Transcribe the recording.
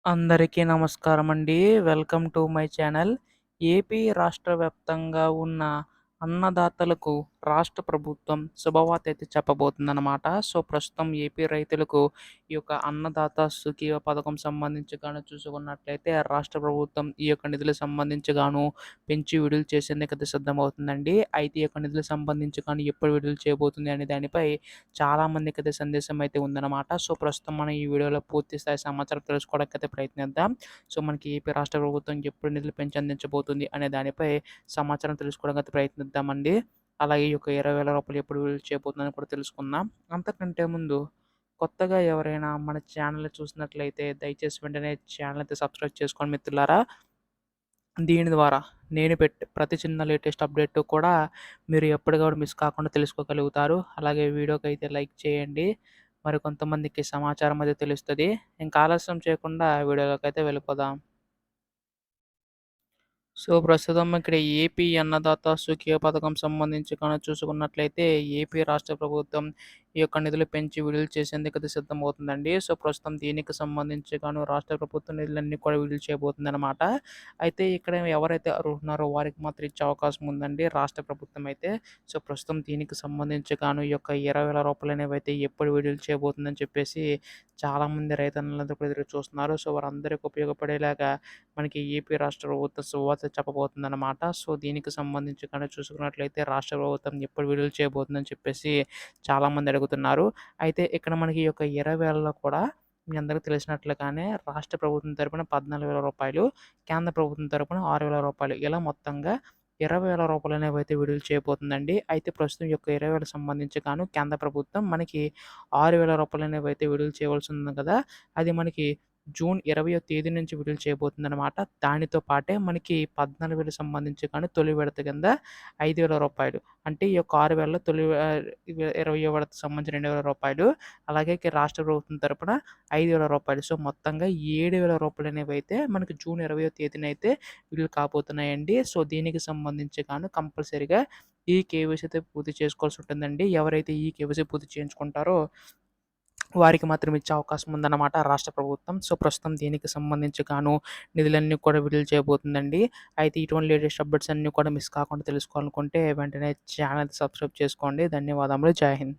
అందరికీ నమస్కారమండి. Welcome to my channel. AP రాష్ట్ర వ్యాప్తంగా ఉన్న అన్నదాతలకు రాష్ట్ర ప్రభుత్వం శుభవార్త అయితే చెప్పబోతుందనమాట. సో, ప్రస్తుతం ఏపీ రైతులకు ఈ యొక్క అన్నదాత సుఖీయ పథకం సంబంధించి గాను చూసుకున్నట్లయితే రాష్ట్ర ప్రభుత్వం ఈ యొక్క నిధులకు సంబంధించి గాను పెంచి విడుదల చేసేందుకైతే సిద్ధమవుతుందండి. అయితే ఈ యొక్క నిధులకు సంబంధించి కానీ ఎప్పుడు విడుదల చేయబోతుంది అనే దానిపై చాలామందికైతే సందేశం అయితే ఉందన్నమాట. సో, ప్రస్తుతం మనం ఈ వీడియోలో పూర్తి స్థాయి సమాచారం తెలుసుకోవడానికైతే ప్రయత్నిద్దాం. సో, మనకి ఏపీ రాష్ట్ర ప్రభుత్వం ఎప్పుడు నిధులు పెంచి అందించబోతుంది అనే దానిపై సమాచారం తెలుసుకోవడానికైతే ప్రయత్నిద్దామండి. అలాగే ఈ యొక్క రూ. 20,000 ఎప్పుడు విడుదల చేయబోతుందని కూడా తెలుసుకుందాం. అంతకంటే ముందు కొత్తగా ఎవరైనా మన ఛానల్‌ని చూసినట్లయితే దయచేసి వెంటనే ఛానల్ అయితే సబ్స్క్రైబ్ చేసుకోండి మిత్రులారా. దీని ద్వారా నేను పెట్టే ప్రతి చిన్న లేటెస్ట్ అప్డేట్ కూడా మీరు ఎప్పటికప్పుడు మిస్ కాకుండా తెలుసుకోగలుగుతారు. అలాగే వీడియోకైతే లైక్ చేయండి. మరి కొంతమందికి సమాచారం అయితే తెలుస్తది. ఇంకా ఆలస్యం చేయకుండా వీడియోలోకైతే వెళ్ళిపోదాం. సో, ప్రస్తుతం ఇక్కడ ఏపీ అన్నదాత సుఖీయ పథకం సంబంధించి కనుక చూసుకున్నట్లయితే ఏపీ రాష్ట్ర ప్రభుత్వం ఈ యొక్క నిధులు పెంచి విడుదల చేసేందుకైతే సిద్ధమవుతుందండి. సో, ప్రస్తుతం దీనికి సంబంధించి గాను రాష్ట్ర ప్రభుత్వం నిధులన్నీ కూడా విడుదల చేయబోతుందనమాట. అయితే ఇక్కడ ఎవరైతే అర్హులున్నారో వారికి మాత్రం ఇచ్చే అవకాశం ఉందండి రాష్ట్ర ప్రభుత్వం అయితే. సో, ప్రస్తుతం దీనికి సంబంధించి గాను ఈ యొక్క రూ. 20,000 అనేవైతే ఎప్పుడు విడుదల చేయబోతుందని చెప్పేసి చాలామంది రైతన్నలందరూ కూడా ఎదురు చూస్తున్నారు. సో, వారందరికి ఉపయోగపడేలాగా మనకి ఏపీ రాష్ట్ర ప్రభుత్వం శుభవార్త చెప్పబోతుందన్నమాట. సో, దీనికి సంబంధించి కనుక చూసుకున్నట్లయితే రాష్ట్ర ప్రభుత్వం ఎప్పుడు విడుదల చేయబోతుందని చెప్పేసి చాలామంది అడుగుతున్నారు. అయితే ఇక్కడ మనకి ఈ యొక్క 20,000లో కూడా మీ అందరికీ తెలిసినట్లుగానే రాష్ట్ర ప్రభుత్వం తరపున రూ. 14,000, కేంద్ర ప్రభుత్వం తరపున రూ. 6,000 ఇలా మొత్తంగా రూ. 20,000 అనేవైతే విడుదల చేయబోతుందండి. అయితే ప్రస్తుతం ఈ యొక్క 20,000 సంబంధించి గాను కేంద్ర ప్రభుత్వం మనకి రూ. 6,000 అనేవైతే విడుదల చేయవలసి ఉంది కదా! అది మనకి జూన్ 20వ తేదీ నుంచి విడుదల చేయబోతుందనమాట. దానితో పాటే మనకి 14,000 సంబంధించి కానీ తొలి విడత కింద రూ. 5,000 అంటే ఈ యొక్క 6,000లో తొలి 20వ విడతకు సంబంధించి రూ. 2,000 అలాగే రాష్ట్ర ప్రభుత్వం తరపున రూ. 5,000. సో, మొత్తంగా రూ. 7,000 అనేవైతే మనకి జూన్ 20వ తేదీనైతే విడుదల కాబోతున్నాయండి. సో, దీనికి సంబంధించి గాను కంపల్సరీగా ఈ కేవైసీ అయితే పూర్తి చేసుకోవాల్సి ఉంటుందండి. ఎవరైతే ఈ కేవైసీ పూర్తి చేయించుకుంటారో వారికి మాత్రం ఇచ్చే అవకాశం ఉందన్నమాట రాష్ట్ర ప్రభుత్వం. సో, ప్రస్తుతం దీనికి సంబంధించి గాను నిధులన్నీ కూడా విడుదల చేయబోతుందండి. అయితే ఇటువంటి లేటెస్ట్ అప్డేట్స్ అన్నీ కూడా మిస్ కాకుండా తెలుసుకోవాలనుకుంటే వెంటనే ఛానల్ సబ్స్క్రైబ్ చేసుకోండి. ధన్యవాదములు. జై హింద్.